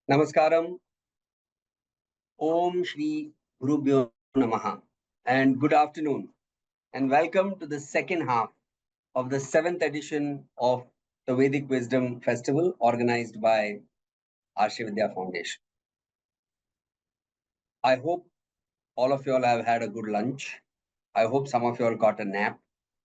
Namaskaram, Om Shri Gurubhyo Namaha, and good afternoon, and welcome to the second half of the seventh edition of the Vedic Wisdom Festival organized by Arshi Vidya Foundation. I hope all of you all have had a good lunch. I hope some of you all got a nap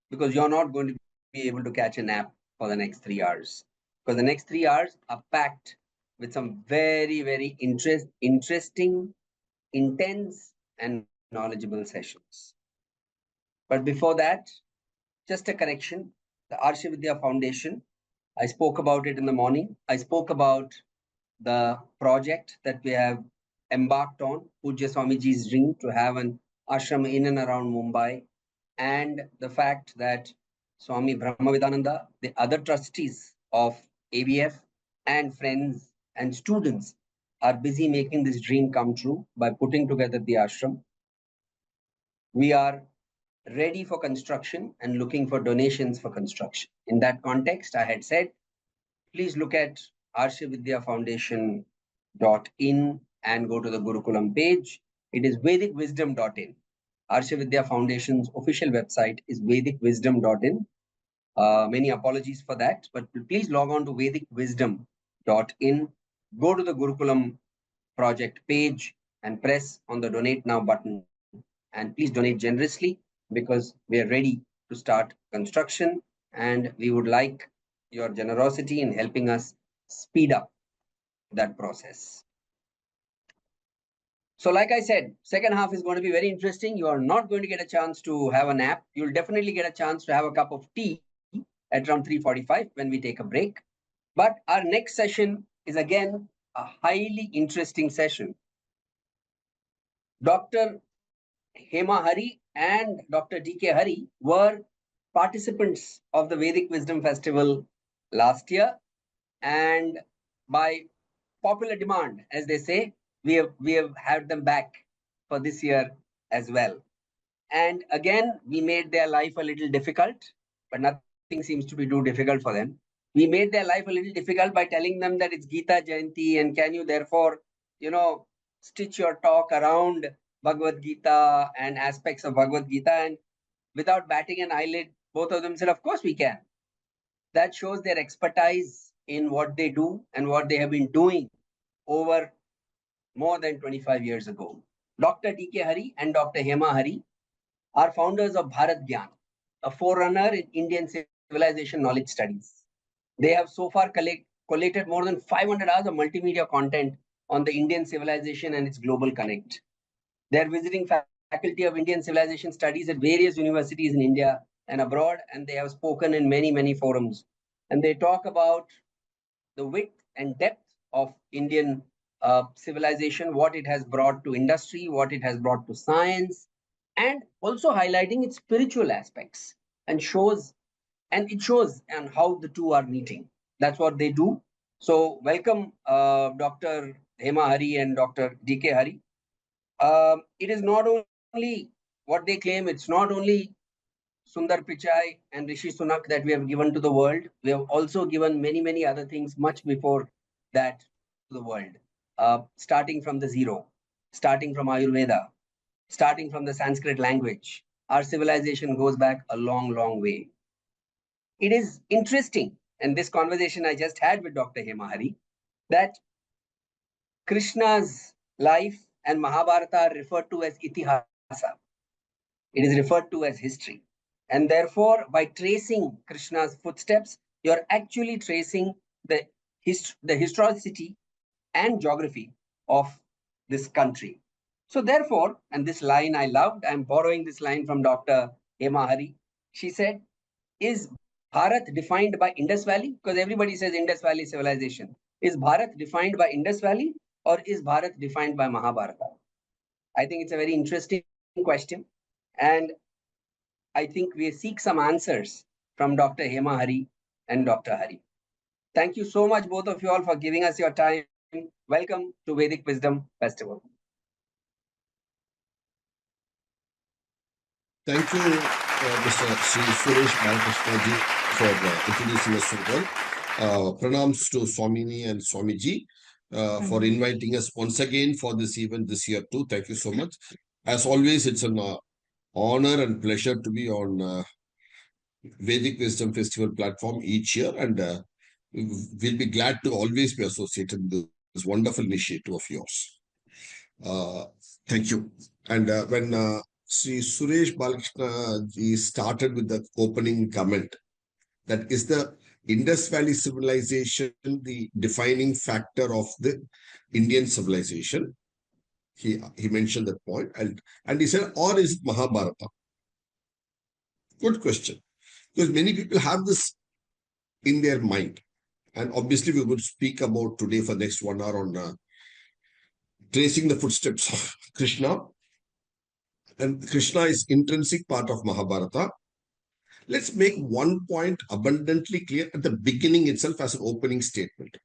because you're not going to be able to catch a nap for the next 3 hours. Because the next 3 hours are packed with some very interesting, intense, and knowledgeable sessions. But before that, just a correction. The Arshi Vidya Foundation, I spoke about it in the morning. I spoke about the project that we have embarked on, Pujya Swamiji's dream to have an ashram in and around Mumbai, and the fact that Swami Brahmavidananda, the other trustees of ABF, and friends and students are busy making this dream come true by putting together the ashram. We are ready for construction and looking for donations for construction. In that context, I had said, please look at arshavidyafoundation.in and go to the Gurukulam page. It is vedicwisdom.in. Arsha Vidya Foundation's official website is vedicwisdom.in. Many apologies for that, but please log on to vedicwisdom.in, go to the Gurukulam project page and press on the donate now button. And please donate generously because we are ready to start construction and we would like your generosity in helping us speed up that process. So like I said, second half is going to be very interesting. You are not going to get a chance to have a nap. You'll definitely get a chance to have a cup of tea at around 3:45 when we take a break. But our next session is again a highly interesting session. Dr. Hema Hari and Dr. D.K. Hari were participants of the Vedic Wisdom Festival last year, and by popular demand, as they say, we have had them back for this year as well. And again, we made their life a little difficult, but nothing seems to be too difficult for them. We made their life a little difficult by telling them that it's Gita Jayanti, and can you therefore, stitch your talk around Bhagavad Gita and aspects of Bhagavad Gita, and without batting an eyelid, both of them said, of course we can. That shows their expertise in what they do and what they have been doing over more than 25 years ago. Dr. D.K. Hari and Dr. Hema Hari are founders of Bharath Gyan, a forerunner in Indian civilization knowledge studies. They have so far collated more than 500 hours of multimedia content on the Indian civilization and its global connect. They are visiting faculty of Indian civilization studies at various universities in India and abroad, and they have spoken in many forums. And they talk about the width and depth of Indian civilization, what it has brought to industry, what it has brought to science, and also highlighting its spiritual aspects, and it shows and how the two are meeting. That's what they do. So welcome, Dr. Hema Hari and Dr. D.K. Hari. It is not only what they claim, it's not only Sundar Pichai and Rishi Sunak that we have given to the world. We have also given many other things much before that to the world, starting from the zero, starting from Ayurveda, starting from the Sanskrit language. Our civilization goes back a long way. It is interesting, and this conversation I just had with Dr. Hema Hari, that Krishna's life and Mahabharata are referred to as itihasa. It is referred to as history. And therefore, by tracing Krishna's footsteps, you're actually tracing the historicity and geography of this country. So therefore, and this line I loved, I'm borrowing this line from Dr. Hema Hari. She said, is Bharat defined by Indus Valley? Because everybody says Indus Valley civilization. Is Bharat defined by Indus Valley, or is Bharat defined by Mahabharata? I think it's a very interesting question. And I think we seek some answers from Dr. Hema Hari and Dr. Hari. Thank you so much, both of you all, for giving us your time. Welcome to Vedic Wisdom Festival. Thank you, Mr. Sri Flourish for introducing us so well. Pranams to Swamini and Swamiji. for inviting us once again for this event this year too. Thank you so much. As always, it's an honor and pleasure to be on Vedic Wisdom Festival platform each year, and we'll be glad to always be associated with this wonderful initiative of yours. Uh, Thank you. And when Sri Suresh Balakrishna ji started with the opening comment, that is the Indus Valley civilization, the defining factor of the Indian civilization. He mentioned that point, and he said, or is it Mahabharata? Good question, because many people have this in their mind, and obviously we would speak about today for next 1 hour on tracing the footsteps of Krishna, and Krishna is intrinsic part of Mahabharata. Let's make one point abundantly clear at the beginning itself as an opening statement.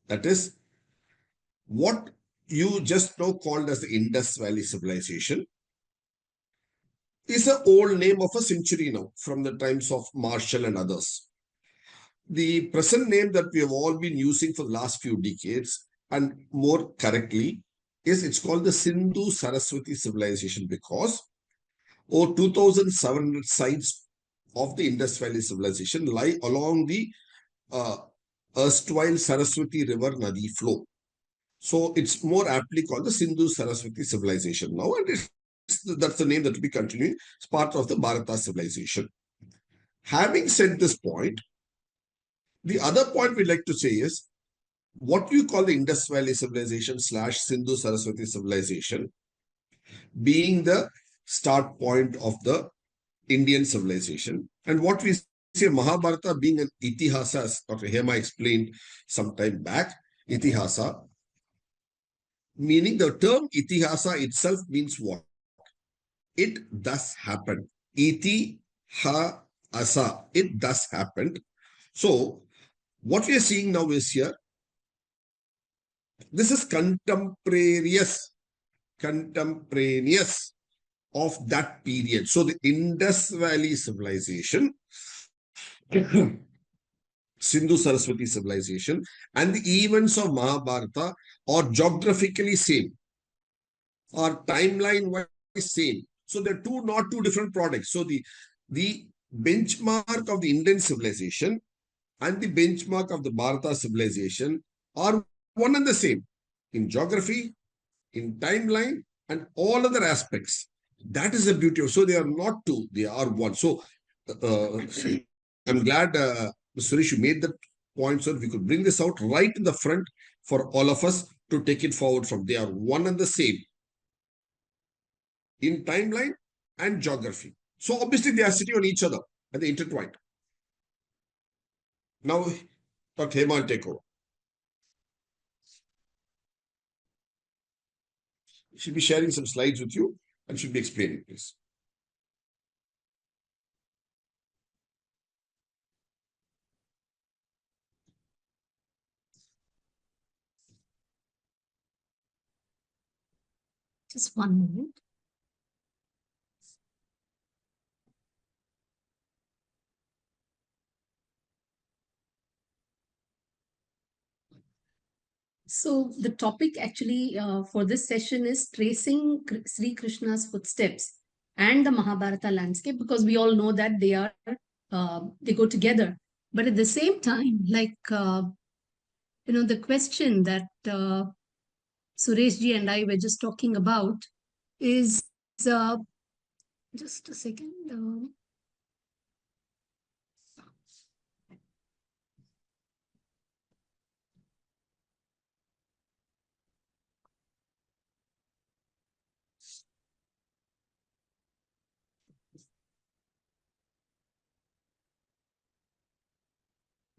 That is, what you just now called as the Indus Valley civilization is an old name of a century now, from the times of Marshall and others. The present name that we have all been using for the last few decades, and more correctly, is it's called the Sindhu Saraswati civilization, because 2,700 sites of the Indus Valley civilization lie along the erstwhile Saraswati River Nadi flow. So it's more aptly called the Sindhu Saraswati civilization now, and that's the name that will be continuing. It's part of the Bharata civilization. Having said this point, the other point we'd like to say is, what you call the Indus Valley civilization / Sindhu Saraswati civilization being the start point of the Indian civilization, and what we see Mahabharata being an itihasa, as Dr. Hema explained some time back, itihasa, meaning the term itihasa itself means what? It thus happened. Itihasa, it thus happened. So what we are seeing now is here, this is contemporaneous of that period. So the Indus Valley civilization, Sindhu Saraswati civilization, and the events of Mahabharata are geographically same, are timeline-wise same. So they're not two different products. So the benchmark of the Indian civilization and the benchmark of the Bharata civilization are one and the same in geography, in timeline, and all other aspects. That is the beauty of. So they are not two, they are one. So I'm glad, Suresh, you made that point, so we could bring this out right in the front for all of us to take it forward from. They are one and the same in timeline and geography. So obviously they are sitting on each other and they intertwined. Now, Dr. Hema will take over. She'll be sharing some slides with you and should be explaining this. Just 1 moment. So the topic actually for this session is tracing Sri Krishna's footsteps and the Mahabharata landscape, because we all know that they go together. But at the same time, like the question that Suresh ji and I were just talking about is just a second.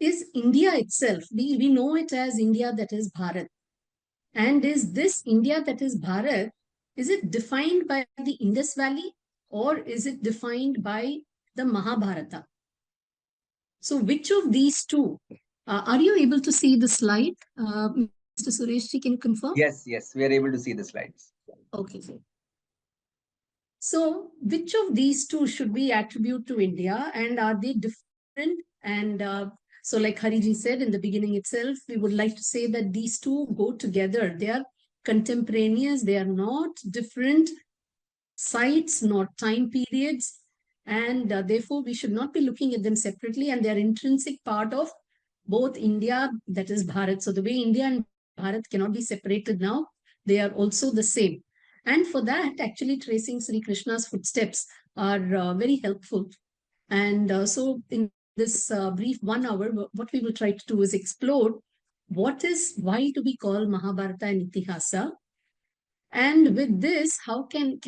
Is India itself, we know it as India, that is Bharat. And is this India that is Bharat, is it defined by the Indus Valley or is it defined by the Mahabharata? So which of these two? Are you able to see the slide? Mr. Suresh, can you confirm? Yes, we are able to see the slides. Okay. So which of these two should we attribute to India, and are they different? And So like Hariji said in the beginning itself, we would like to say that these two go together. They are contemporaneous. They are not different sites, not time periods. And therefore, we should not be looking at them separately. And they are intrinsic part of both India, that is Bharat. So the way India and Bharat cannot be separated now, they are also the same. And for that, actually tracing Sri Krishna's footsteps are very helpful. And so in this brief 1 hour, what we will try to do is explore why do we call Mahabharata and Itihasa? And with this, how can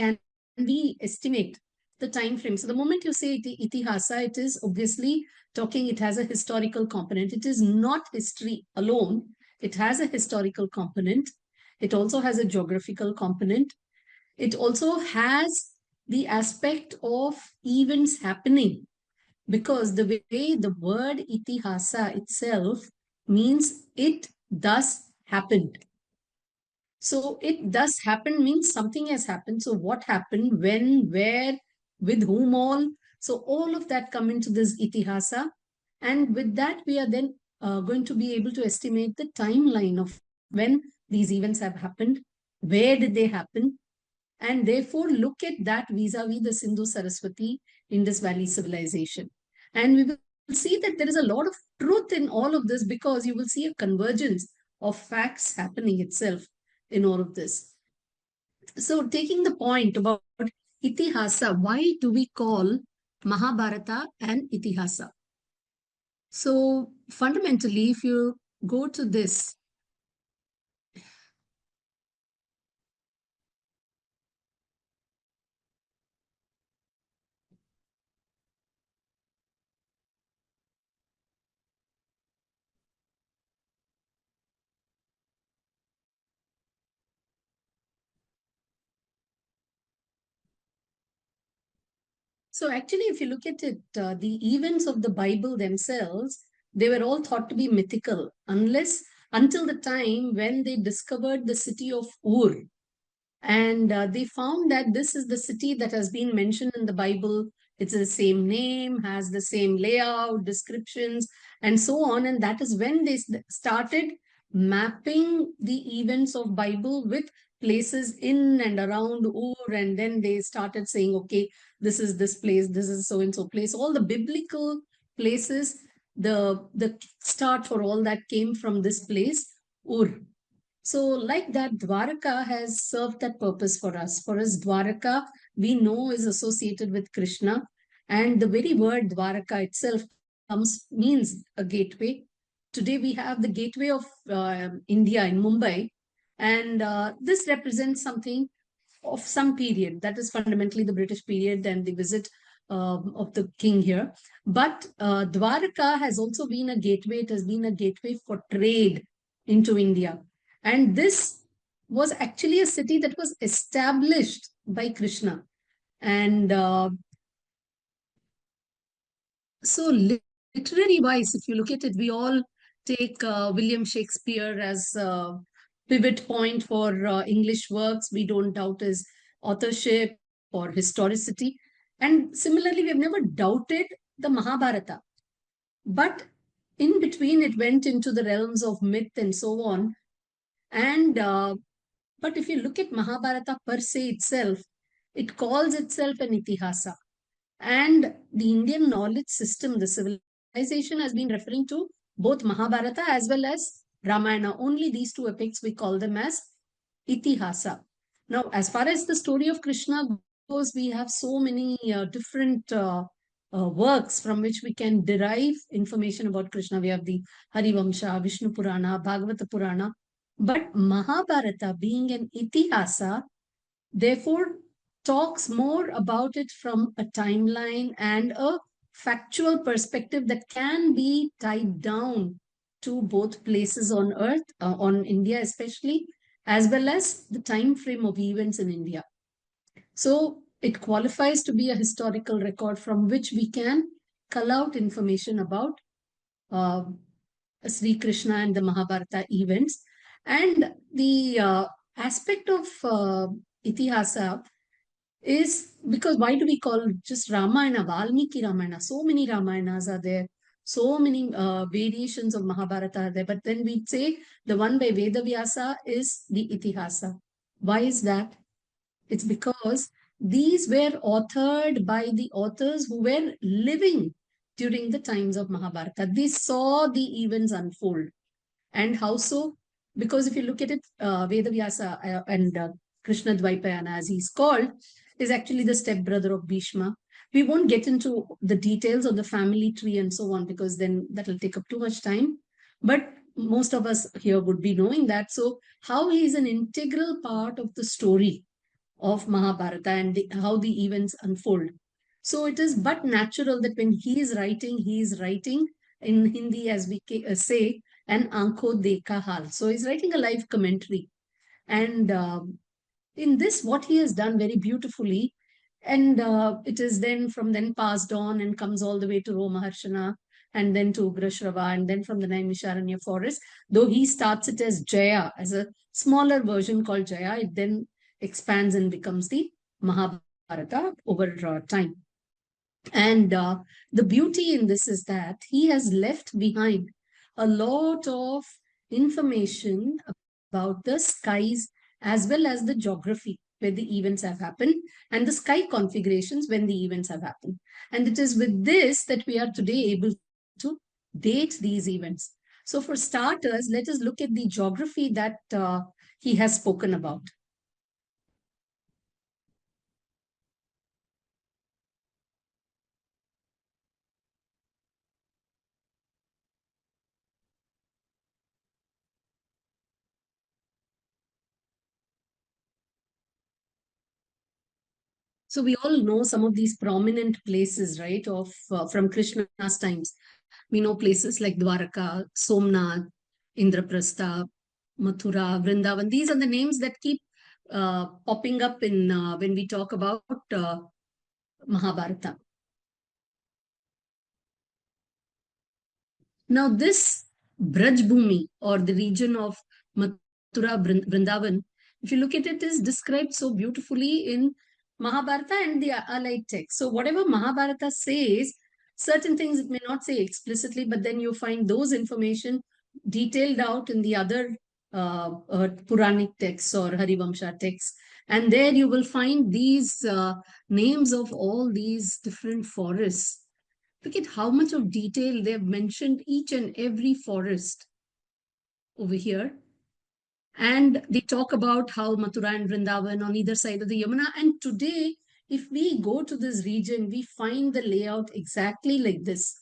we estimate the time frame? So the moment you say Itihasa, it is obviously talking, it has a historical component. It is not history alone. It has a historical component. It also has a geographical component. It also has the aspect of events happening, because the way the word itihasa itself means it thus happened. So it thus happened means something has happened. So what happened, when, where, with whom all. So all of that come into this itihasa. And with that, we are then going to be able to estimate the timeline of when these events have happened, where did they happen, and therefore look at that vis-a-vis the Sindhu Saraswati Indus Valley civilization. And we will see that there is a lot of truth in all of this, because you will see a convergence of facts happening itself in all of this. So taking the point about Itihasa, why do we call Mahabharata and Itihasa? So fundamentally, if you go to this, so actually, if you look at it, the events of the Bible themselves, they were all thought to be mythical, until the time when they discovered the city of Ur. And they found that this is the city that has been mentioned in the Bible. It's the same name, has the same layout, descriptions, and so on. And that is when they started mapping the events of Bible with places in and around Ur. And then they started saying, okay, this is this place, this is so-and-so place. All the biblical places, the start for all that came from this place, Ur. So like that, Dwaraka has served that purpose for us. For us, Dwaraka, we know, is associated with Krishna. And the very word Dwaraka itself means a gateway. Today we have the gateway of India in Mumbai. And this represents something of some period. That is fundamentally the British period and the visit of the king here. But Dwaraka has also been a gateway. It has been a gateway for trade into India. And this was actually a city that was established by Krishna. And so literary wise, if you look at it, we all take William Shakespeare as a pivot point for English works. We don't doubt his authorship or historicity. And similarly, we've never doubted the Mahabharata. But in between, it went into the realms of myth and so on. And but if you look at Mahabharata per se itself, it calls itself an itihasa. And the Indian knowledge system, the civilization, has been referring to both Mahabharata as well as Ramayana. Only these two epics we call them as itihasa. Now, as far as the story of Krishna goes, we have so many different works from which we can derive information about Krishna. We have the Harivamsha, Vishnu Purana, Bhagavata Purana. But Mahabharata, being an itihasa, therefore talks more about it from a timeline and a factual perspective that can be tied down to both places on earth, on India especially, as well as the time frame of events in India. So it qualifies to be a historical record from which we can cull out information about uh, Sri Krishna and the Mahabharata events. And the aspect of Itihasa is because why do we call just Ramayana, Valmiki Ramayana? So many Ramayanas are there. So many variations of Mahabharata are there. But then we'd say the one by Vedavyasa is the Itihasa. Why is that? It's because these were authored by the authors who were living during the times of Mahabharata. They saw the events unfold. And how so? Because if you look at it, Vedavyasa and Krishna Dvaipayana, as he's called, is actually the stepbrother of Bhishma. We won't get into the details of the family tree and so on, because then that will take up too much time. But most of us here would be knowing that. So, how he is an integral part of the story of Mahabharata and how the events unfold. So it is but natural that when he is writing in Hindi, as we say, an aankho dekha hal. So he's writing a live commentary. And in this, what he has done very beautifully, and it is then from then passed on and comes all the way to Romaharshana and then to Ugrashrava and then from the Naimisharanya forest. Though he starts it as Jaya, as a smaller version called Jaya, it then expands and becomes the Mahabharata over time. And the beauty in this is that he has left behind a lot of information about the skies as well as the geography where the events have happened and the sky configurations when the events have happened. And it is with this that we are today able to date these events. So for starters, let us look at the geography that he has spoken about. So we all know some of these prominent places, right, of from Krishna's times. We know places like Dwaraka, Somnath, Indraprastha, Mathura, Vrindavan. These are the names that keep popping up in when we talk about Mahabharata. Now, this Braj Bhumi, or the region of Mathura, Vrindavan, if you look at it, is described so beautifully in Mahabharata and the allied text. So, whatever Mahabharata says, certain things it may not say explicitly, but then you find those information detailed out in the other Puranic texts or Harivamsha texts. And there you will find these names of all these different forests. Look at how much of detail they've mentioned each and every forest over here. And they talk about how Mathura and Vrindavan on either side of the Yamuna. And today, if we go to this region, we find the layout exactly like this.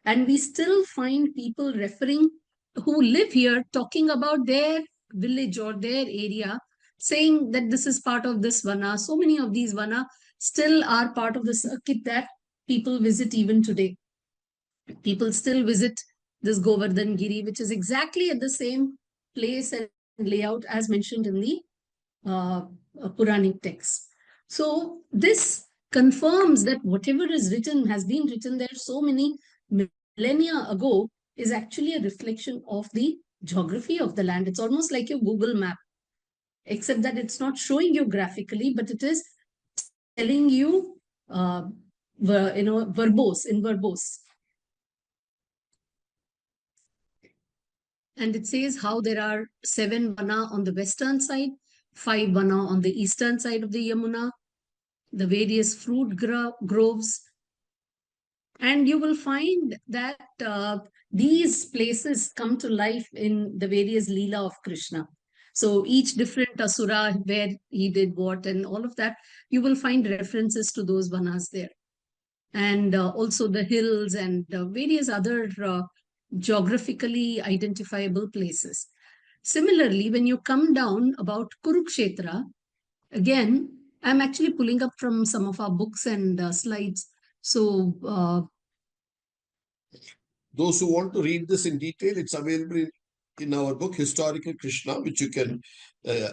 And we still find people referring who live here talking about their village or their area, saying that this is part of this vana. So many of these vana still are part of the circuit that people visit even today. People still visit this Govardhan Giri, which is exactly at the same place and layout as mentioned in the Puranic texts. So this confirms that whatever is written has been written there so many millennia ago is actually a reflection of the geography of the land. It's almost like your Google map, except that it's not showing you graphically, but it is telling you, verbose, in verbose. And it says how there are 7 vana on the western side, 5 vana on the eastern side of the Yamuna, the various fruit groves. And you will find that these places come to life in the various Leela of Krishna. So each different asura, where he did what and all of that, you will find references to those vanas there. And also the hills and various other geographically identifiable places. Similarly, when you come down about Kurukshetra, again, I'm actually pulling up from some of our books and slides. So, those who want to read this in detail, it's available in our book, Historical Krishna, which you can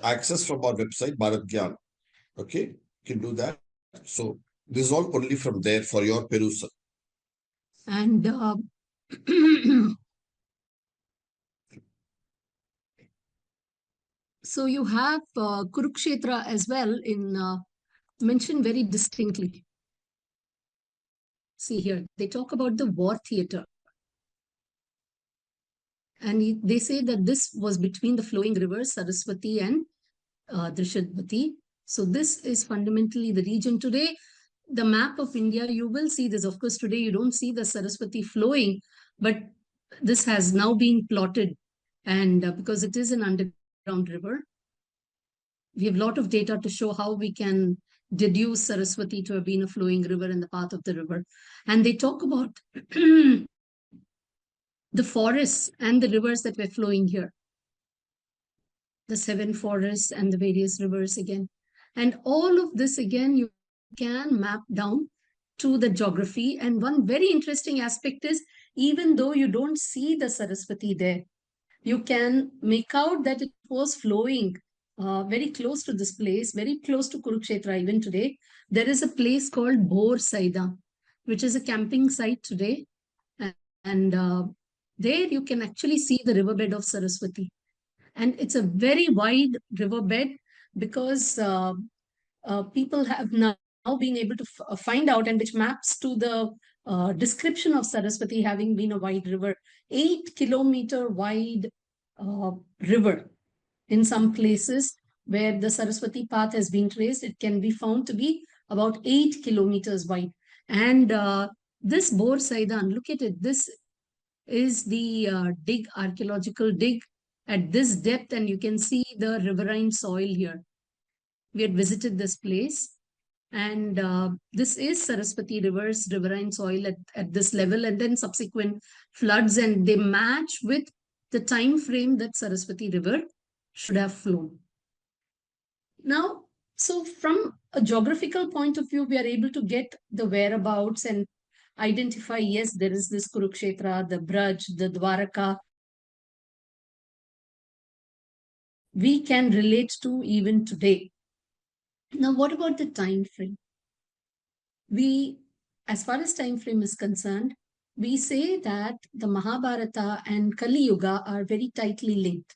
access from our website, Bharath Gyan. Okay, you can do that. So this is all only from there for your perusal. And so you have Kurukshetra as well in mentioned very distinctly. See here, they talk about the war theater. And they say that this was between the flowing rivers Saraswati and Drishadvati. So this is fundamentally the region. Today, the map of India, you will see this. Of course, today you don't see the Saraswati flowing, but this has now been plotted. And because it is an underground river, we have a lot of data to show how we can deduce Saraswati to have been a flowing river in the path of the river. And they talk about the forests and the rivers that were flowing here, the 7 forests and the various rivers again. And all of this again, you can map down to the geography. And one very interesting aspect is, even though you don't see the Saraswati there, you can make out that it was flowing very close to this place, very close to Kurukshetra even today. There is a place called Bhor Saida, which is a camping site today. And there you can actually see the riverbed of Saraswati. And it's a very wide riverbed because people have now been able to find out, and which maps to the description of Saraswati having been a wide river, 8-kilometer wide uh, river. In some places where the Saraswati path has been traced, it can be found to be about 8 kilometers wide. And this Bor Saidan, look at it. This is the archaeological dig at this depth, and you can see the riverine soil here. We had visited this place, and this is Saraswati River's riverine soil at this level, and then subsequent floods, and they match with the time frame that Saraswati River should have flown. Now, so from a geographical point of view, we are able to get the whereabouts and identify, yes, there is this Kurukshetra, the Braj, the Dwaraka. We can relate to even today. Now, what about the time frame? We, as far as time frame is concerned, we say that the Mahabharata and Kali Yuga are very tightly linked,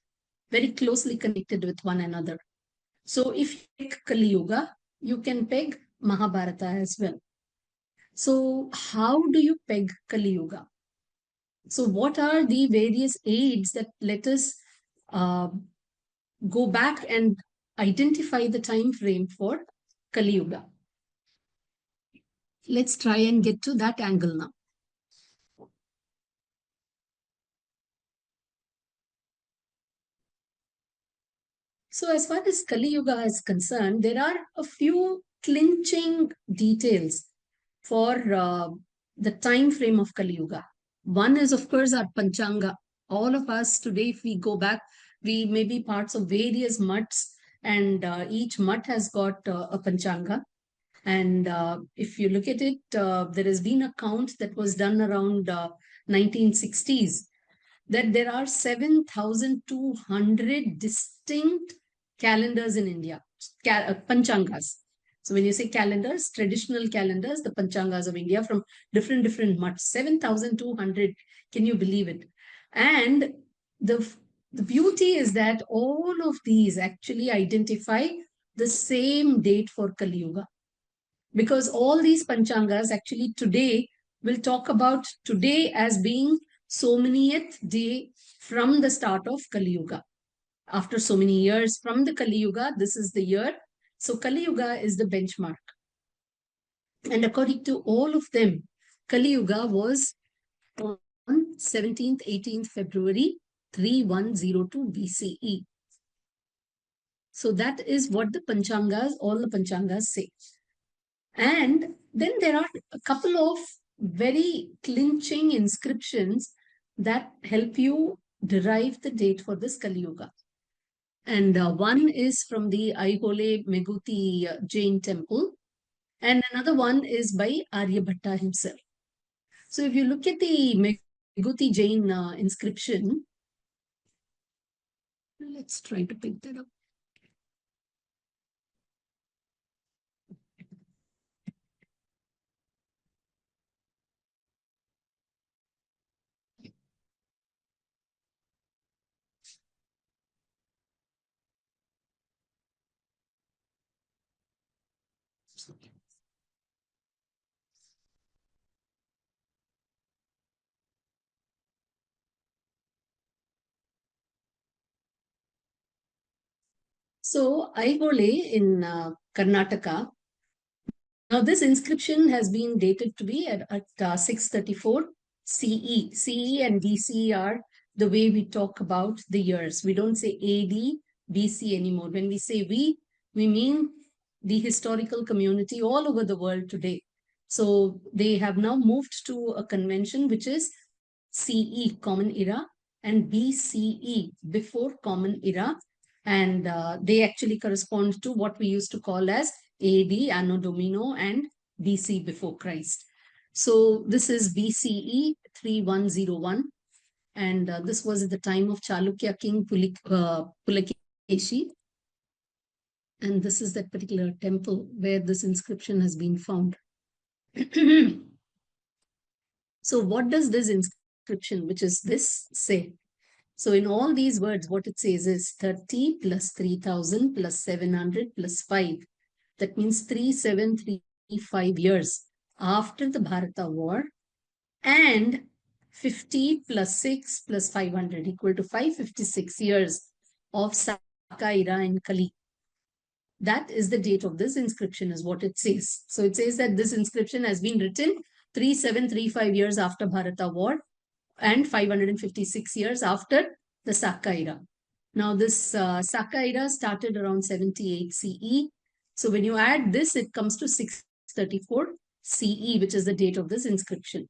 very closely connected with one another. So if you pick Kali Yuga, you can peg Mahabharata as well. So how do you peg Kali Yuga? So what are the various aids that let us go back and identify the time frame for Kali Yuga? Let's try and get to that angle now. So as far as Kali Yuga is concerned, there are a few clinching details for the time frame of Kali Yuga. One is, of course, our Panchanga. All of us today, if we go back, we may be parts of various mutts, and each mutt has got a Panchanga. And if you look at it, there has been a count that was done around 1960s, that there are 7,200 distinct calendars in India, Panchangas. So when you say calendars, traditional calendars, the Panchangas of India from different mutts, 7,200. Can you believe it? And the beauty is that all of these actually identify the same date for Kali Yuga. Because all these Panchangas actually today will talk about today as being so manyth day from the start of Kali Yuga. After so many years from the Kali Yuga, this is the year. So Kali Yuga is the benchmark. And according to all of them, Kali Yuga was on 17th, 18th February 3102 BCE. So that is what the Panchangas, all the Panchangas say. And then there are a couple of very clinching inscriptions that help you derive the date for this Kali Yuga. And one is from the Aihole Meguti Jain temple, and another one is by Aryabhatta himself. So if you look at the Meguti Jain inscription, let's try to pick that up. So Aigole in Karnataka. Now this inscription has been dated to be at 634 CE. CE and BCE are the way we talk about the years. We don't say AD, BC anymore. When we say we mean the historical community all over the world today. So they have now moved to a convention which is CE, Common Era, and BCE, before Common Era. And they actually correspond to what we used to call as AD, Anno Domino, and BC, before Christ. So this is BCE 3101. And this was at the time of Chalukya king Pulakeshi. And this is that particular temple where this inscription has been found. So what does this inscription, which is this, say? So in all these words, what it says is 30 plus 3000 plus 700 plus 5. That means 3735 years after the Bharata war, and 50 plus 6 plus 500 equal to 556 years of Saka era in Kali. That is the date of this inscription, is what it says. So it says that this inscription has been written 3735 years after Bharata war and 556 years after the Saka era. Now this Saka era started around 78 CE. So when you add this, it comes to 634 CE, which is the date of this inscription.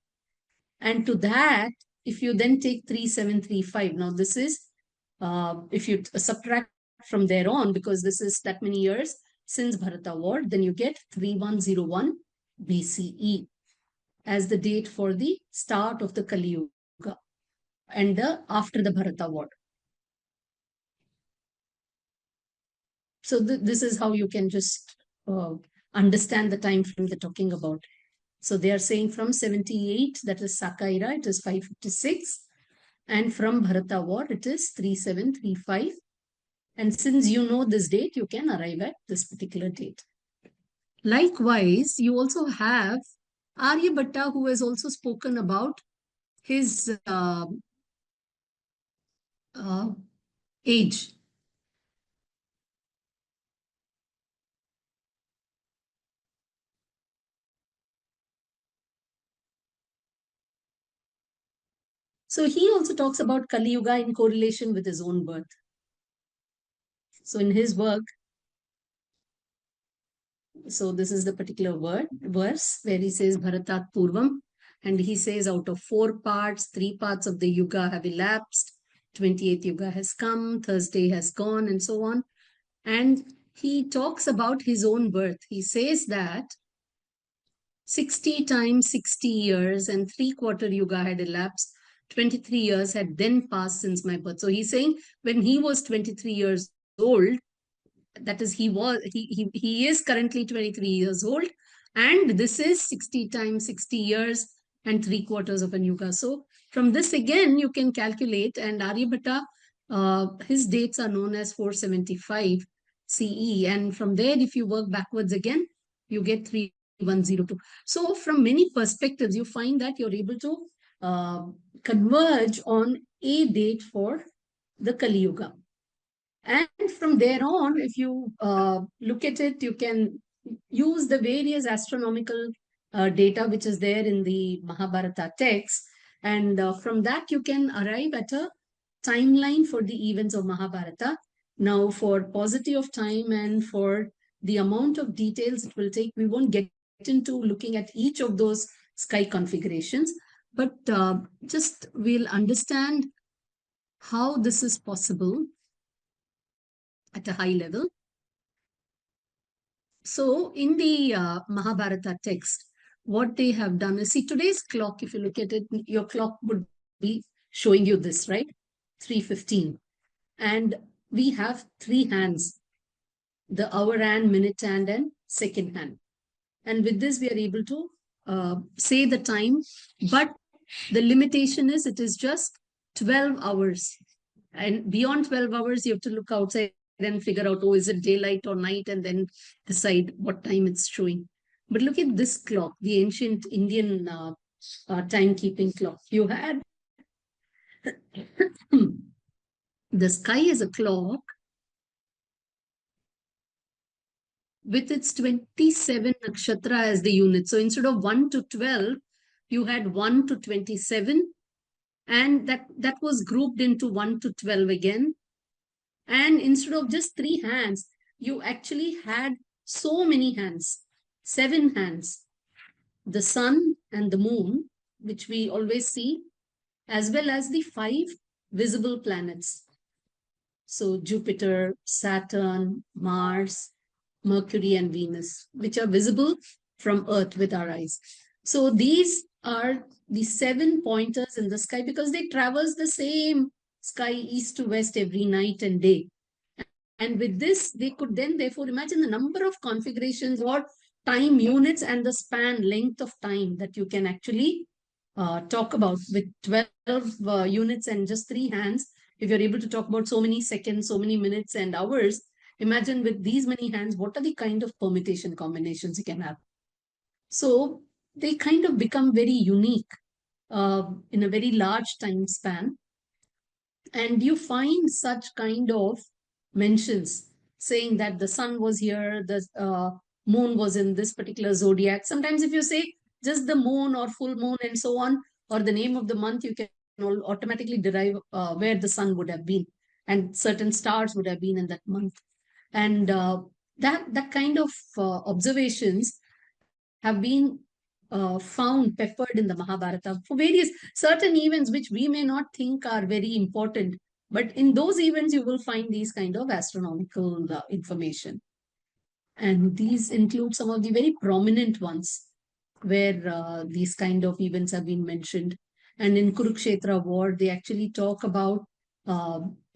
And to that, if you then take 3735, now this is, if you subtract from there on, because this is that many years since Bharata war, then you get 3101 BCE as the date for the start of the Kali Yuga and after the Bharata war. So this is how you can just understand the time frame they're talking about. So they are saying from 78, that is Saka era, it is 556. And from Bharata war, it is 3735. And since you know this date, you can arrive at this particular date. Likewise, you also have Aryabhatta, who has also spoken about his age. So he also talks about Kali Yuga in correlation with his own birth. So in his work, so this is the particular verse where he says Bharatat Purvam, and he says out of 4 parts, 3 parts of the Yuga have elapsed, 28th Yuga has come, Thursday has gone, and so on. And he talks about his own birth. He says that 60 times 60 years and 3/4 Yuga had elapsed. 23 years had then passed since my birth. So he's saying when he was 23 years old, that is, he is currently 23 years old, and this is 60 times 60 years and 3/4 of an Yuga. So from this again, you can calculate, and Aryabhatta, his dates are known as 475 CE. And from there, if you work backwards again, you get 3102. So from many perspectives, you find that you're able to converge on a date for the Kali Yuga. And from there on, if you look at it, you can use the various astronomical data which is there in the Mahabharata text. And from that, you can arrive at a timeline for the events of Mahabharata. Now, for paucity of time and for the amount of details it will take, we won't get into looking at each of those sky configurations, but just we'll understand how this is possible at a high level. So in the Mahabharata text, what they have done is, see, today's clock, if you look at it, your clock would be showing you this, right? 3:15. And we have 3 hands, the hour hand, minute hand, and second hand. And with this, we are able to say the time, but the limitation is it is just 12 hours. And beyond 12 hours, you have to look outside and figure out, oh, is it daylight or night, and then decide what time it's showing. But look at this clock, the ancient Indian timekeeping clock. You had the sky as a clock, with its 27 nakshatra as the unit. So instead of 1 to 12, you had 1 to 27, and that was grouped into 1 to 12 again. And instead of just 3 hands, you actually had so many hands, 7 hands. The sun and the moon, which we always see, as well as the 5 visible planets. So Jupiter, Saturn, Mars, Mercury, and Venus, which are visible from Earth with our eyes. So these are the 7 pointers in the sky because they traverse the same sky east to west every night and day. And with this, they could then therefore imagine the number of configurations or time units and the span length of time that you can actually talk about with 12 units and just 3 hands. If you're able to talk about so many seconds, so many minutes and hours, imagine with these many hands, what are the kind of permutation combinations you can have. So they kind of become very unique in a very large time span. And you find such kind of mentions saying that the sun was here, the moon was in this particular zodiac. Sometimes if you say just the moon or full moon and so on, or the name of the month, you can automatically derive where the sun would have been and certain stars would have been in that month. And that kind of observations have been found peppered in the Mahabharata for various certain events which we may not think are very important. But in those events, you will find these kind of astronomical information. And these include some of the very prominent ones where these kind of events have been mentioned. And in Kurukshetra war, they actually talk about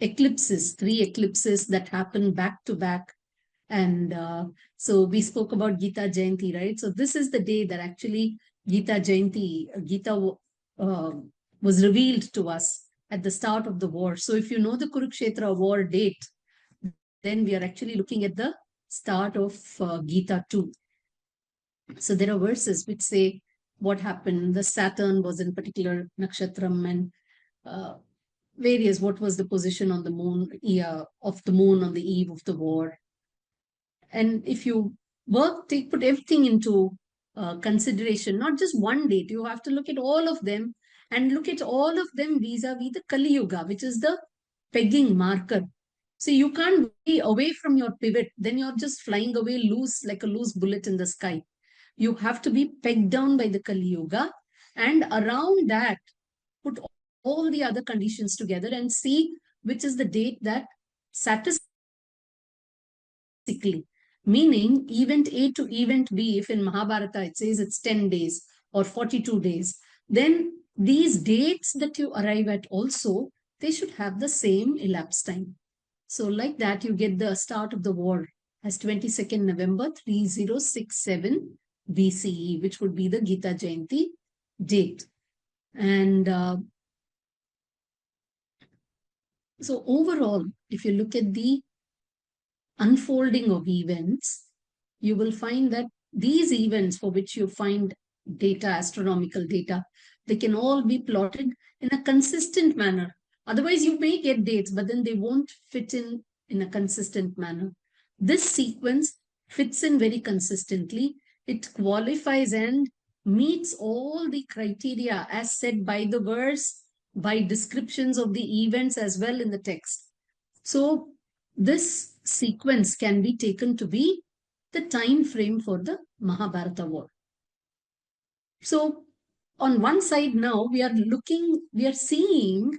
eclipses, 3 eclipses that happen back to back. And so we spoke about Gita Jayanti, right? So this is the day that actually Gita Jayanti, Gita was revealed to us at the start of the war. So if you know the Kurukshetra war date, then we are actually looking at the start of Gita too. So there are verses which say what happened. The Saturn was in particular nakshatram and various, what was the position on the moon, of the moon on the eve of the war. And if you put everything into consideration, not just one date, you have to look at all of them and look at all of them vis-a-vis the Kali Yuga, which is the pegging marker. So you can't be away from your pivot, then you're just flying away loose like a loose bullet in the sky. You have to be pegged down by the Kali Yuga, and around that, put all the other conditions together and see which is the date that statistically, meaning event A to event B, if in Mahabharata it says it's 10 days or 42 days, then these dates that you arrive at also, they should have the same elapsed time. So like that, you get the start of the war as 22nd November 3067 BCE, which would be the Gita Jayanti date. And so overall, if you look at the unfolding of events, you will find that these events for which you find data, astronomical data, they can all be plotted in a consistent manner. Otherwise, you may get dates, but then they won't fit in a consistent manner. This sequence fits in very consistently. It qualifies and meets all the criteria as said by the verse, by descriptions of the events as well in the text. So this sequence can be taken to be the time frame for the Mahabharata war. So on one side now, we are seeing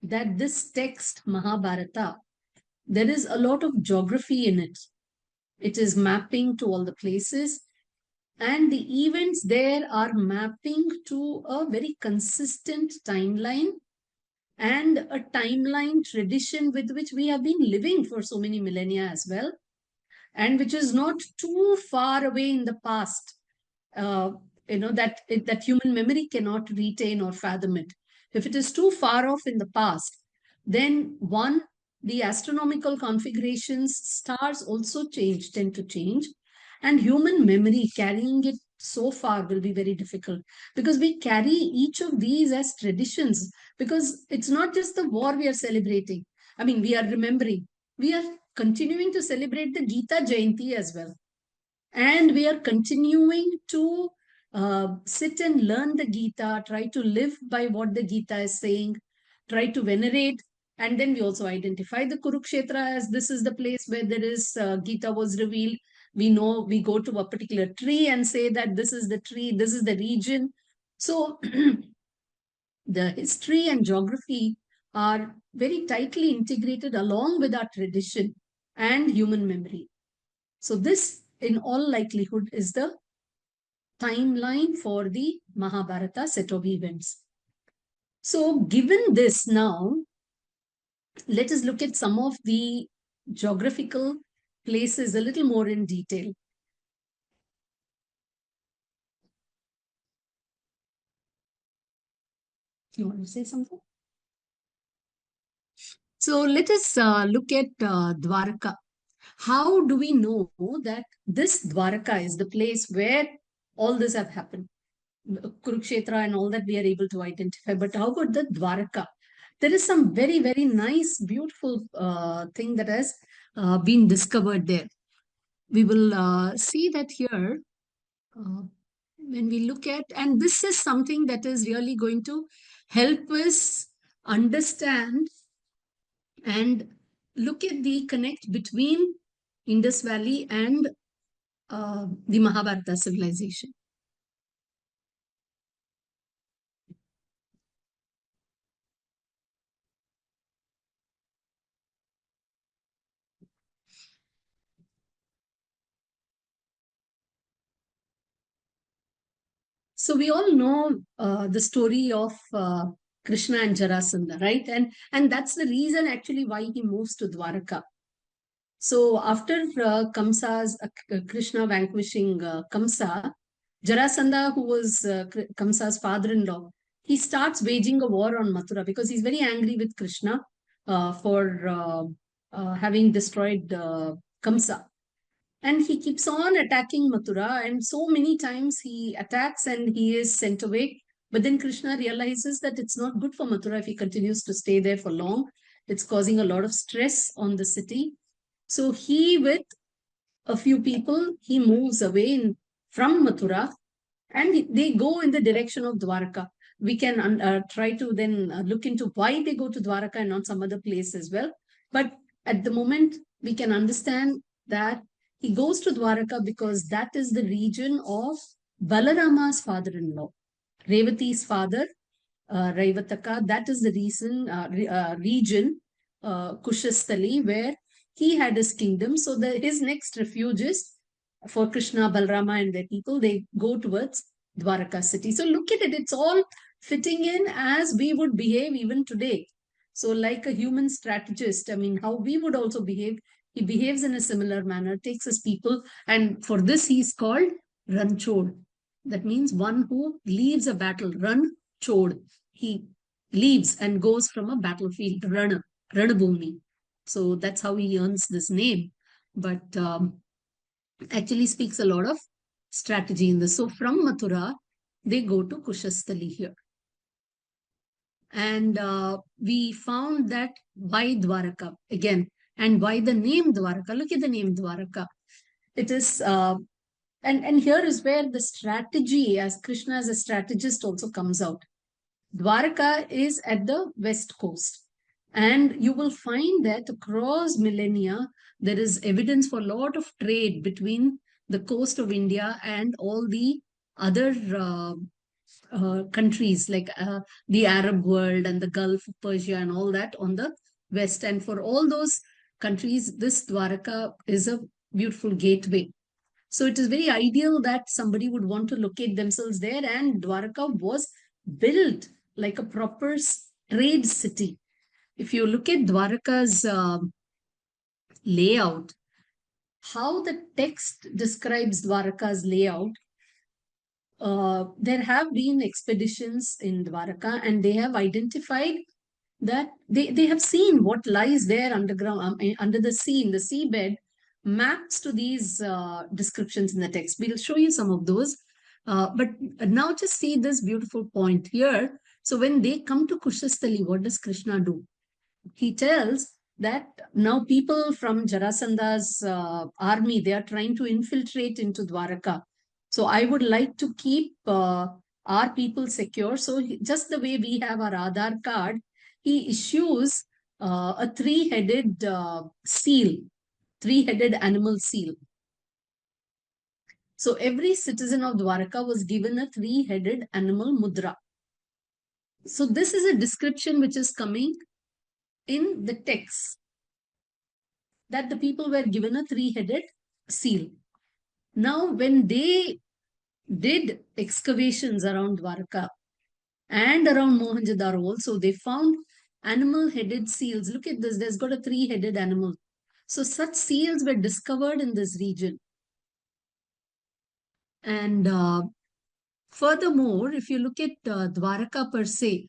that this text, Mahabharata, there is a lot of geography in it. It is mapping to all the places, and the events there are mapping to a very consistent timeline and a timeline tradition with which we have been living for so many millennia as well, and which is not too far away in the past, that human memory cannot retain or fathom it. If it is too far off in the past, then the astronomical configurations, stars also tend to change, and human memory carrying it so far will be very difficult, because we carry each of these as traditions, because it's not just the war we are celebrating. I mean, we are remembering, we are continuing to celebrate the Gita Jayanti as well. And we are continuing to sit and learn the Gita, try to live by what the Gita is saying, try to venerate. And then we also identify the Kurukshetra as this is the place where there is Gita was revealed. We know we go to a particular tree and say that this is the tree, this is the region. So the history and geography are very tightly integrated along with our tradition and human memory. So this, in all likelihood, is the timeline for the Mahabharata set of events. So given this now, let us look at some of the geographical places a little more in detail. You want to say something? So let us look at Dwarka. How do we know that this Dwarka is the place where all this have happened? Kurukshetra and all that we are able to identify. But how about the Dwarka? There is some very, very nice, beautiful thing that has been discovered there. We will see that here when we look at, and this is something that is really going to help us understand and look at the connect between Indus Valley and the Mahabharata civilization. So we all know the story of Krishna and Jarasandha, right? And that's the reason actually why he moves to Dwaraka. So after Krishna vanquishing Kamsa, Jarasandha, who was Kamsa's father-in-law, he starts waging a war on Mathura because he's very angry with Krishna for having destroyed Kamsa. And he keeps on attacking Mathura, and so many times he attacks and he is sent away. But then Krishna realizes that it's not good for Mathura if he continues to stay there for long. It's causing a lot of stress on the city. So he, with a few people, he moves away from Mathura and they go in the direction of Dwarka. We can try to then look into why they go to Dwarka and not some other place as well. But at the moment, we can understand that he goes to Dwaraka because that is the region of Balarama's father-in-law, Revati's father, Raivataka. That is the region, Kushasthali, where he had his kingdom. So his next refuge is for Krishna, Balrama, and their people. They go towards Dwaraka city. So look at it. It's all fitting in as we would behave even today. So like a human strategist, I mean, how we would also behave, he behaves in a similar manner, takes his people, and for this he's called Ranchod. That means one who leaves a battle, Ranchod. He leaves and goes from a battlefield, Ranabhumi. So that's how he earns this name. But actually speaks a lot of strategy in this. So from Mathura, they go to Kushasthali here. And we found that why Dwaraka again, and why the name Dwaraka. Look at the name Dwaraka. It is, and here is where the strategy as Krishna as a strategist also comes out. Dwaraka is at the west coast. And you will find that across millennia, there is evidence for a lot of trade between the coast of India and all the other countries like the Arab world and the Gulf of Persia and all that on the west. And for all those countries, this Dwaraka is a beautiful gateway. So it is very ideal that somebody would want to locate themselves there. And Dwaraka was built like a proper trade city. If you look at Dwaraka's layout, how the text describes Dwaraka's layout, there have been expeditions in Dwaraka and they have identified that they have seen what lies there underground, under the sea, in the seabed, maps to these descriptions in the text. We'll show you some of those. But now just see this beautiful point here. So when they come to Kushasthali, what does Krishna do? He tells that now people from Jarasandha's army, they are trying to infiltrate into Dwaraka. So I would like to keep our people secure. So just the way we have our Aadhaar card, he issues a three-headed seal, three-headed animal seal. So every citizen of Dwaraka was given a three-headed animal mudra. So this is a description which is coming in the text, that the people were given a three-headed seal. Now, when they did excavations around Dwarka and around Mohenjo-daro also, they found animal-headed seals. Look at this, there's got a three-headed animal. So such seals were discovered in this region. And furthermore, if you look at Dwaraka per se,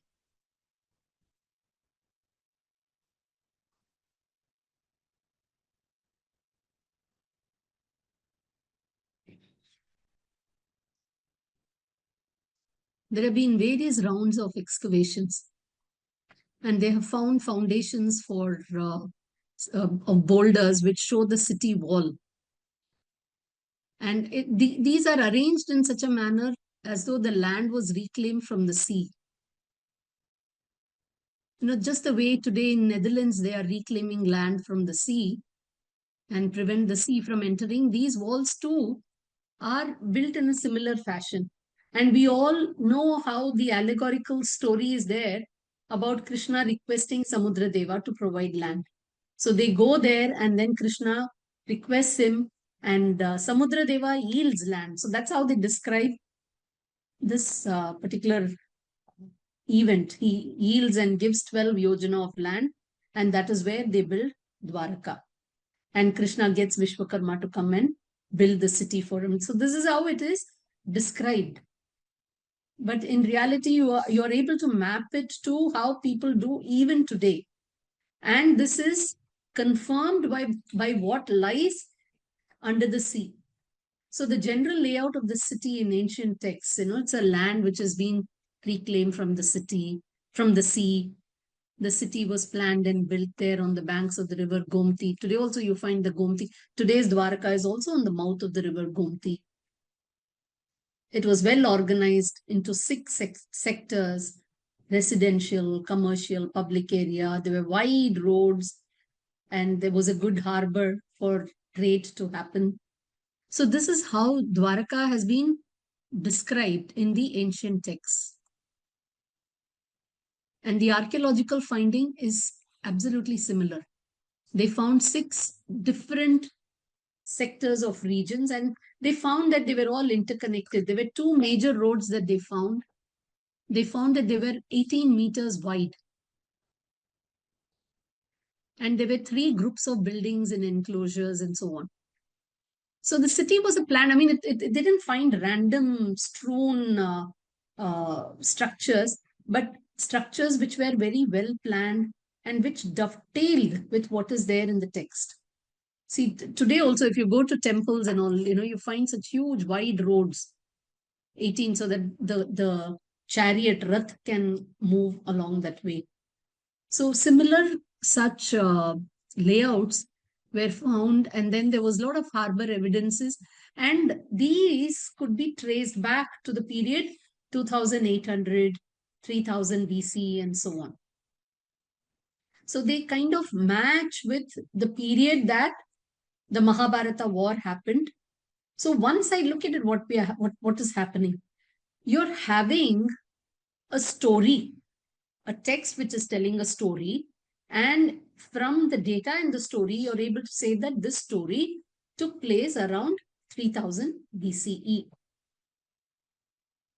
there have been various rounds of excavations, and they have found foundations for of boulders which show the city wall. And these are arranged in such a manner as though the land was reclaimed from the sea. Just the way today in Netherlands, they are reclaiming land from the sea and prevent the sea from entering. These walls too are built in a similar fashion. And we all know how the allegorical story is there about Krishna requesting Samudra Deva to provide land. So they go there and then Krishna requests him and Samudra Deva yields land. So that's how they describe this particular event. He yields and gives 12 yojana of land, and that is where they build Dwaraka. And Krishna gets Vishwakarma to come and build the city for him. So this is how it is described. But in reality, you are able to map it to how people do even today. And this is confirmed by what lies under the sea. So the general layout of the city in ancient texts, it's a land which has been reclaimed from the city, from the sea. The city was planned and built there on the banks of the river Gomti. Today also you find the Gomti. Today's Dwaraka is also on the mouth of the river Gomti. It was well organized into 6 sectors: residential, commercial, public area. There were wide roads and there was a good harbor for trade to happen. So this is how Dwaraka has been described in the ancient texts. And the archaeological finding is absolutely similar. They found 6 different sectors of regions, and they found that they were all interconnected. There were 2 major roads that they found. They found that they were 18 meters wide. And there were 3 groups of buildings and enclosures and so on. So the city was a plan. I mean, it didn't find random strewn structures, but structures which were very well planned and which dovetailed with what is there in the text. See, today also, if you go to temples and all, you find such huge wide roads, 18, so that the chariot Rath can move along that way. So similar such layouts were found, and then there was a lot of harbor evidences, and these could be traced back to the period 2800, 3000 BC, and so on. So they kind of match with the period that the Mahabharata war happened. So once I look at it, what is happening? You're having a story, a text which is telling a story, and from the data in the story, you're able to say that this story took place around 3000 BCE.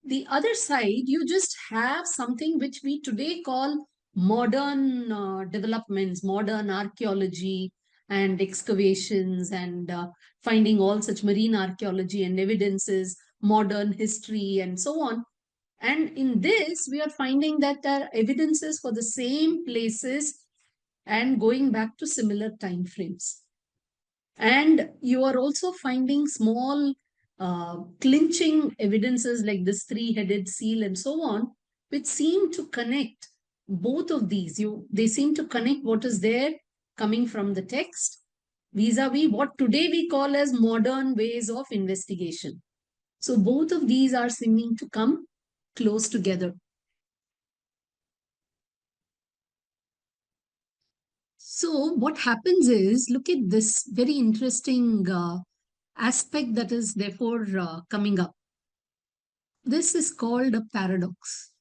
The other side, you just have something which we today call modern developments, modern archaeology and excavations and finding all such marine archaeology and evidences, modern history and so on. And in this, we are finding that there are evidences for the same places and going back to similar time frames. And you are also finding small clinching evidences like this 3-headed seal and so on, which seem to connect both of these. They seem to connect what is there coming from the text vis-a-vis what today we call as modern ways of investigation. So both of these are seeming to come close together. So what happens is, look at this very interesting aspect that is therefore coming up. This is called a paradox.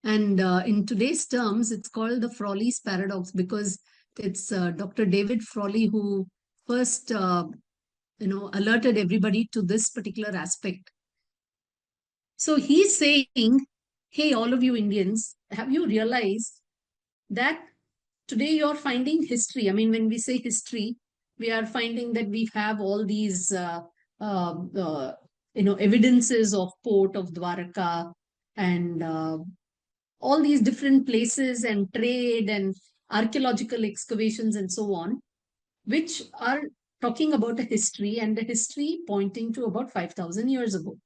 And in today's terms, it's called the Frawley's paradox because it's Dr. David Frawley who first, alerted everybody to this particular aspect. So he's saying, hey, all of you Indians, have you realized that today you're finding history? I mean, when we say history, we are finding that we have all these, evidences of port of Dwaraka and all these different places and trade and archaeological excavations and so on, which are talking about a history and a history pointing to about 5,000 years ago.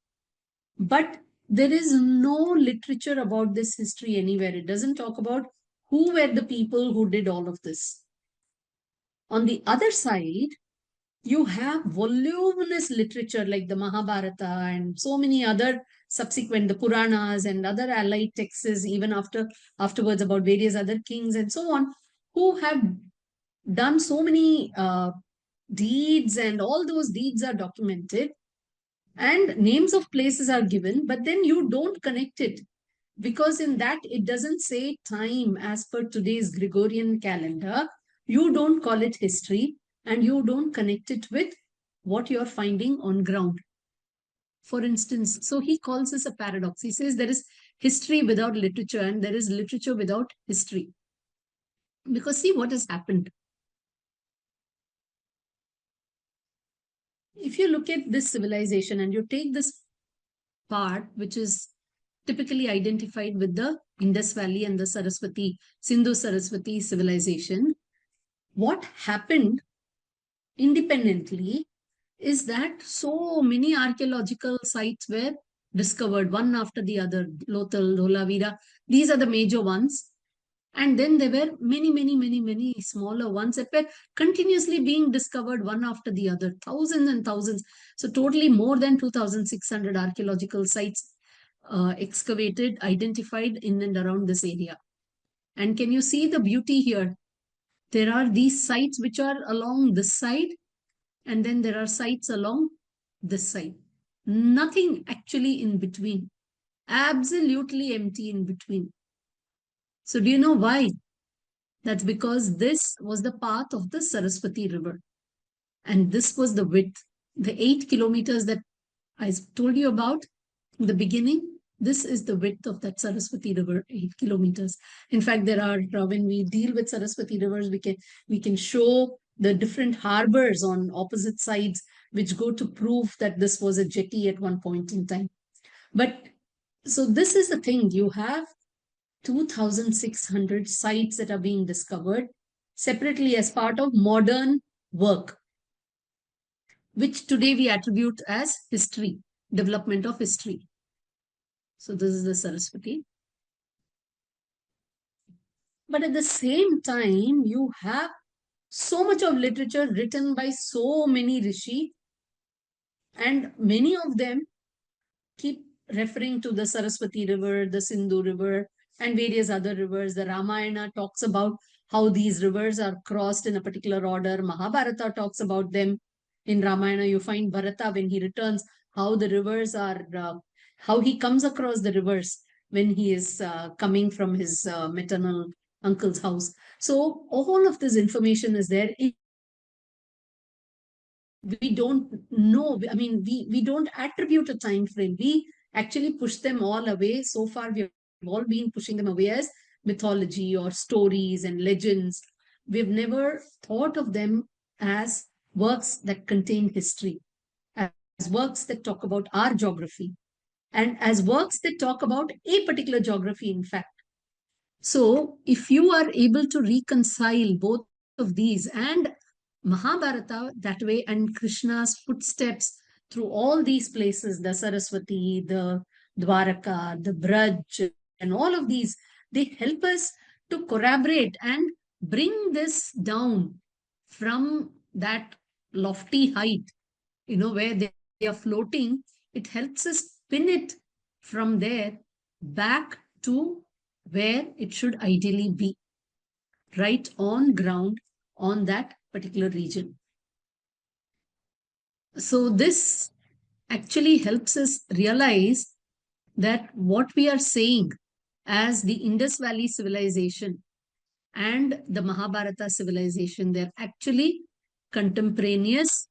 But there is no literature about this history anywhere. It doesn't talk about who were the people who did all of this. On the other side, you have voluminous literature like the Mahabharata and so many other subsequent, the Puranas and other allied texts, even afterwards about various other kings and so on, who have done so many deeds, and all those deeds are documented and names of places are given, but then you don't connect it because in that it doesn't say time as per today's Gregorian calendar. You don't call it history and you don't connect it with what you're finding on ground. For instance, so he calls this a paradox. He says there is history without literature and there is literature without history. Because see what has happened. If you look at this civilization and you take this part, which is typically identified with the Indus Valley and the Saraswati, Sindhu-Saraswati civilization, what happened independently is that so many archaeological sites were discovered, one after the other. Lothal, Dholavira, these are the major ones. And then there were many smaller ones that were continuously being discovered one after the other, thousands and thousands. So totally more than 2,600 archaeological sites excavated, identified in and around this area. And can you see the beauty here? There are these sites which are along this side, and then there are sites along this side. Nothing actually in between. Absolutely empty in between. So do you know why? That's because this was the path of the Saraswati River. And this was the width, the 8 kilometers that I told you about in the beginning. This is the width of that Saraswati River, 8 kilometers. In fact, there are, when we deal with Saraswati rivers, we can show the different harbors on opposite sides, which go to prove that this was a jetty at one point in time. But so this is the thing, you have 2,600 sites that are being discovered separately as part of modern work, which today we attribute as history, development of history. So this is the Saraswati. But at the same time, you have so much of literature written by so many rishi, and many of them keep referring to the Saraswati River, the Sindhu River, and various other rivers. The Ramayana talks about how these rivers are crossed in a particular order. Mahabharata talks about them. In Ramayana, you find Bharata when he returns, how the rivers are, how he comes across the rivers when he is coming from his maternal uncle's house. So all of this information is there. We don't know, I mean, we don't attribute a time frame. We actually push them all away. So far, we have all been pushing them away as mythology or stories and legends. We've never thought of them as works that contain history, as works that talk about our geography, and as works that talk about a particular geography, in fact. So if you are able to reconcile both of these, and Mahabharata that way, and Krishna's footsteps through all these places, the Saraswati, the Dwaraka, the Braj, and all of these, they help us to corroborate and bring this down from that lofty height, where they are floating. It helps us spin it from there back to where it should ideally be, right on ground on that particular region. So this actually helps us realize that what we are saying as the Indus Valley civilization and the Mahabharata civilization, they're actually contemporaneous.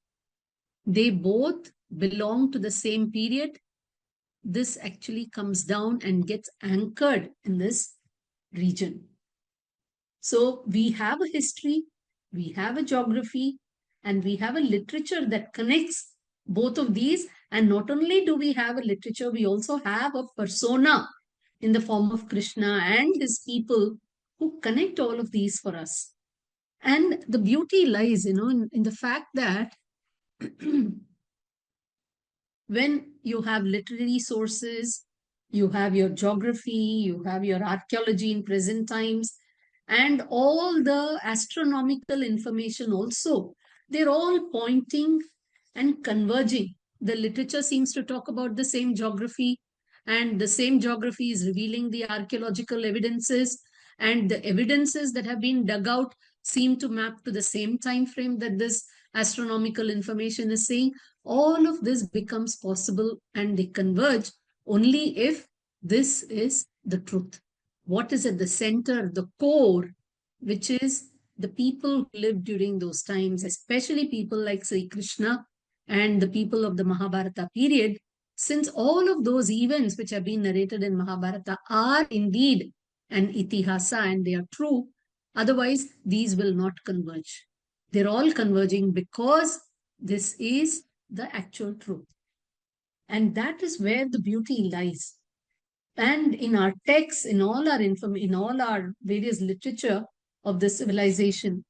They both belong to the same period. This actually comes down and gets anchored in this region. So we have a history, we have a geography, and we have a literature that connects both of these. And not only do we have a literature, we also have a persona in the form of Krishna and his people who connect all of these for us. And the beauty lies, in the fact that when you have literary sources, you have your geography, you have your archaeology in present times, and all the astronomical information also, they're all pointing and converging. The literature seems to talk about the same geography, and the same geography is revealing the archaeological evidences, and the evidences that have been dug out seem to map to the same time frame that this astronomical information is saying. All of this becomes possible and they converge only if this is the truth. What is at the center, the core, which is the people who lived during those times, especially people like Sri Krishna and the people of the Mahabharata period, since all of those events which have been narrated in Mahabharata are indeed an itihasa and they are true, otherwise these will not converge. They're all converging because this is the actual truth. And that is where the beauty lies. And in our texts, in all our various literature of the civilization,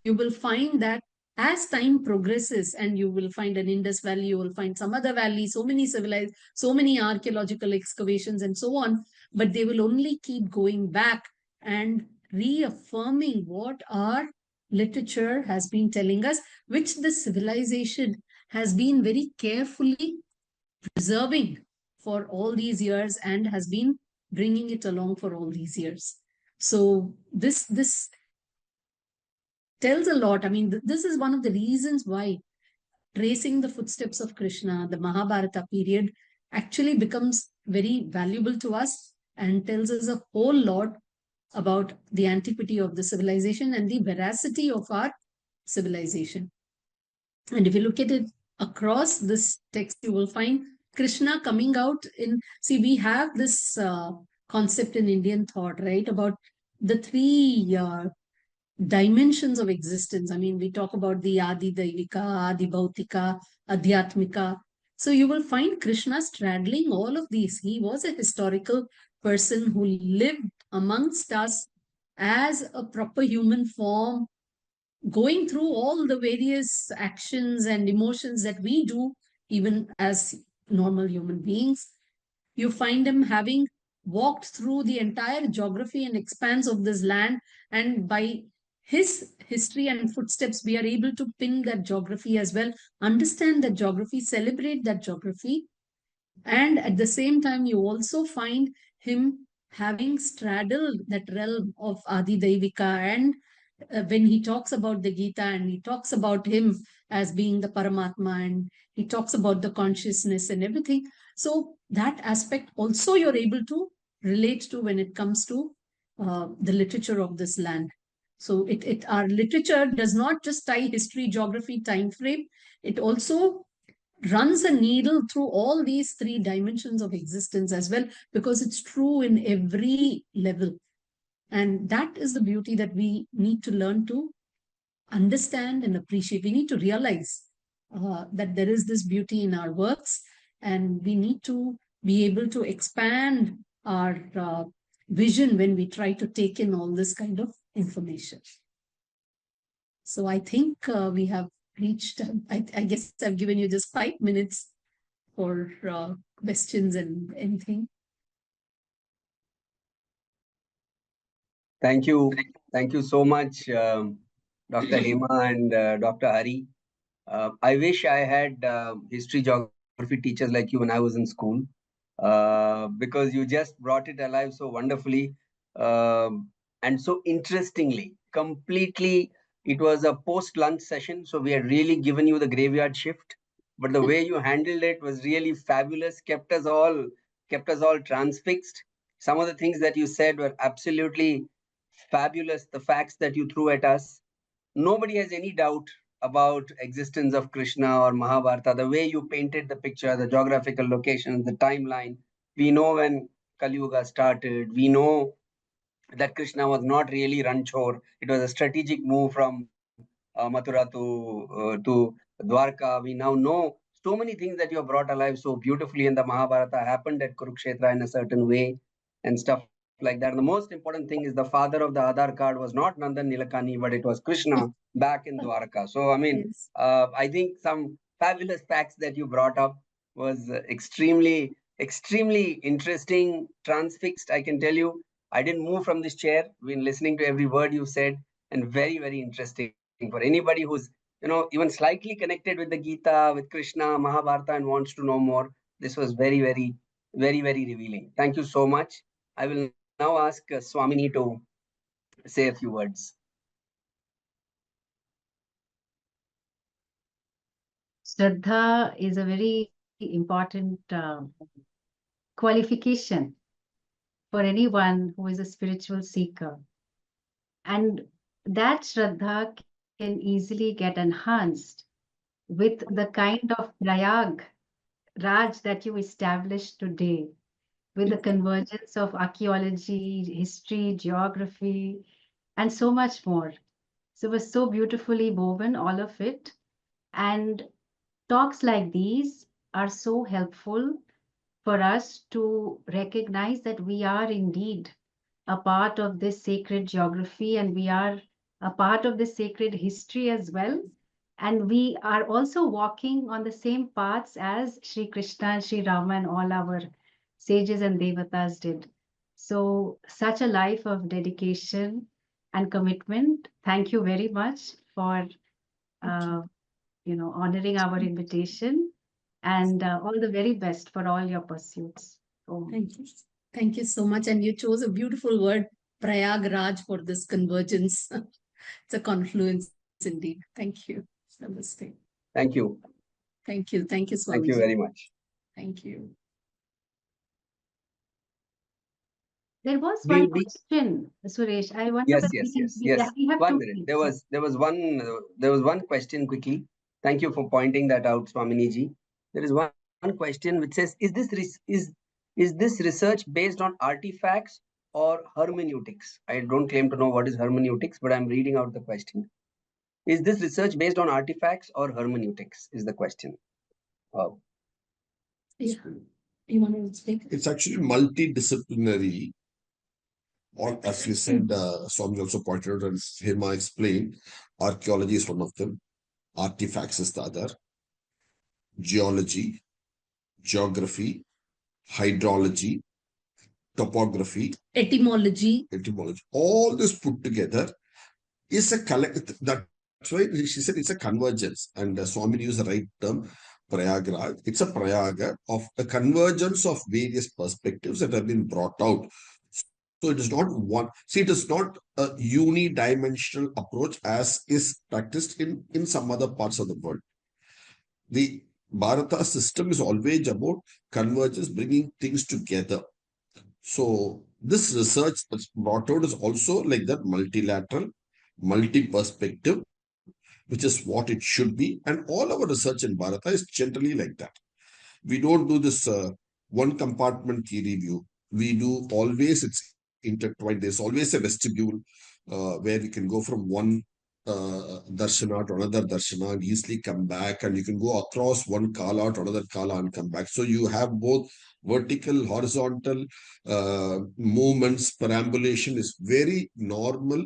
you will find that as time progresses, and you will find an Indus Valley, you will find some other valley, so many archaeological excavations and so on, but they will only keep going back and reaffirming what our literature has been telling us, which the civilization has been very carefully preserving for all these years and has been bringing it along for all these years. So this tells a lot. I mean, this is one of the reasons why tracing the footsteps of Krishna, the Mahabharata period, actually becomes very valuable to us and tells us a whole lot about the antiquity of the civilization and the veracity of our civilization. And if you look at it across this text, you will find Krishna coming out in, see, we have this concept in Indian thought, right, about the three dimensions of existence. I mean, we talk about the Adi Daivika, Adi Bhautika, Adhyatmika. So you will find Krishna straddling all of these. He was a historical person who lived amongst us as a proper human form, going through all the various actions and emotions that we do, even as normal human beings. You find him having walked through the entire geography and expanse of this land, and by his history and footsteps, we are able to pin that geography as well, understand that geography, celebrate that geography. And at the same time, you also find him having straddled that realm of Adi Devika. And when he talks about the Gita and he talks about him as being the Paramatma and he talks about the consciousness and everything. So that aspect also you're able to relate to when it comes to the literature of this land. So our literature does not just tie history, geography, time frame. It also runs a needle through all these three dimensions of existence as well, because it's true in every level. And that is the beauty that we need to learn to understand and appreciate. We need to realize that there is this beauty in our works, and we need to be able to expand our vision when we try to take in all this kind of information. So I think we have reached, I guess I've given you just 5 minutes for questions and anything. Thank you. Thank you so much, Dr. Hema and Dr. Hari. I wish I had history geography teachers like you when I was in school, because you just brought it alive so wonderfully, and so interestingly. Completely, it was a post lunch session, so we had really given you the graveyard shift. But the way you handled it was really fabulous. Kept us all transfixed. Some of the things that you said were absolutely fabulous. The facts that you threw at us, nobody has any doubt about existence of Krishna or Mahabharata. The way you painted the picture, the geographical locations, the timeline. We know when Kali Yuga started. We know that Krishna was not really Ranchor. It was a strategic move from Mathura to Dwarka. We now know so many things that you have brought alive so beautifully, and the Mahabharata happened at Kurukshetra in a certain way and stuff like that. And the most important thing is the father of the Aadhaar card was not Nandan Nilekani, but it was Krishna back in Dwarka. So, I mean, Yes. I think some fabulous facts that you brought up was extremely interesting, transfixed. I can tell you, I didn't move from this chair. Been listening to every word you said, and very interesting for anybody who's even slightly connected with the Gita, with Krishna, Mahabharata, and wants to know more. This was very revealing. Thank you so much. I will now ask Swamini to say a few words. Shraddha is a very important qualification for anyone who is a spiritual seeker. And that Shraddha can easily get enhanced with the kind of Prayag Raj that you established today, with the convergence of archaeology, history, geography, and so much more. So it was so beautifully woven, all of it. And talks like these are so helpful for us to recognize that we are indeed a part of this sacred geography and we are a part of this sacred history as well. And we are also walking on the same paths as Sri Krishna and Sri Rama and all our sages and devatas did. So, such a life of dedication and commitment. Thank you very much for uh, honoring our invitation and all the very best for all your pursuits. Oh. Thank you. Thank you so much. And you chose a beautiful word, Prayag Raj, for this convergence. It's a confluence indeed. Thank you. Namaste. Thank you. Thank you. Thank you, Thank you Swamiji. very much. Thank you. There was We'll one be question, Suresh. I wonder yes, whether yes, we, yes, we, yes. we have One two minute. There minutes. was one question quickly. Thank you for pointing that out, Swamini ji. There is one question which says, is this research based on artifacts or hermeneutics? I don't claim to know what is hermeneutics, but I'm reading out the question. Is this research based on artifacts or hermeneutics? Is the question. Wow. Yeah. You want to speak? It's actually multidisciplinary. Or as you said, Swami also pointed out and Hema explained, archaeology is one of them, artifacts is the other, geology, geography, hydrology, topography, etymology, all this put together is a collect. That's why she said it's a convergence. And Swami used the right term, Prayagraj. It's a Prayaga of a convergence of various perspectives that have been brought out. So it is not one. See, it is not a unidimensional approach as is practiced in some other parts of the world. The Bharata system is always about convergence, bringing things together. So this research that's brought out is also like that multilateral, multi-perspective, which is what it should be. And all our research in Bharata is generally like that. We don't do this one compartment theory view. We do always, it's intertwined. There's always a vestibule where you can go from one darshana to another darshana and easily come back. And you can go across one kala to another kala and come back. So you have both vertical, horizontal movements. Perambulation is very normal,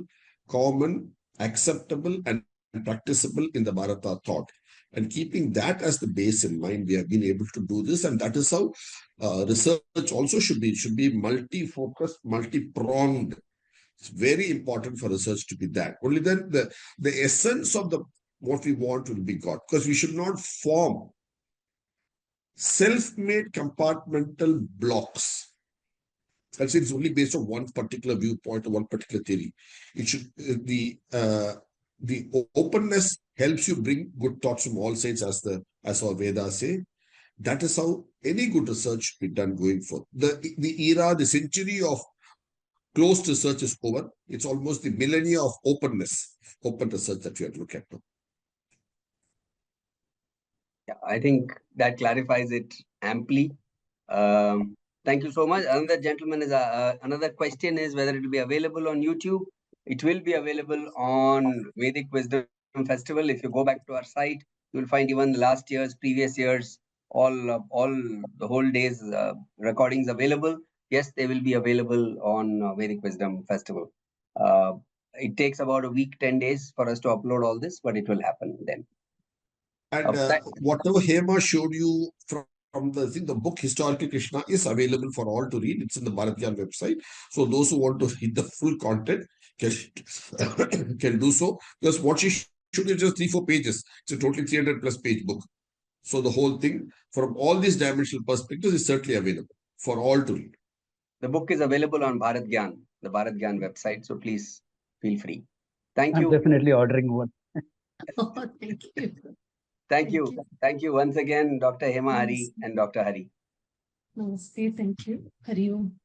common, acceptable, and practicable in the Bharata thought. And keeping that as the base in mind, we have been able to do this. And that is how research also should be. It should be multi-focused, multi-pronged. It's very important for research to be that. Only then the essence of the what we want will be got. Because we should not form self-made compartmental blocks. I'll say it's only based on one particular viewpoint or one particular theory. It should the openness helps you bring good thoughts from all sides, as our Vedas say. That is how any good research should be done going forward. The era, the century of closed research is over. It's almost the millennia of openness, open research that we have to look at now. Yeah, I think that clarifies it amply. Thank you so much. Another gentleman is another question is whether it will be available on YouTube. It will be available on Vedic Wisdom Festival. If you go back to our site, you will find even last year's, previous years, all the whole days recordings available. Yes, they will be available on Vedic Wisdom Festival. It takes about a week, 10 days for us to upload all this, but it will happen then. And whatever Hema showed you from the book Historical Krishna is available for all to read. It's in the Bharath Gyan website. So those who want to read the full content can do so. Because what she showed is just 3-4 pages. It's a totally 300 plus page book. So the whole thing from all these dimensional perspectives is certainly available for all to read. The book is available on Bharath Gyan, the Bharath Gyan website. So please feel free. Thank you. I'm definitely ordering one. Oh, thank you. Thank you. Thank you once again, Dr. Hema Hari and Dr. Hari. Namaste. Thank you. Hari Om.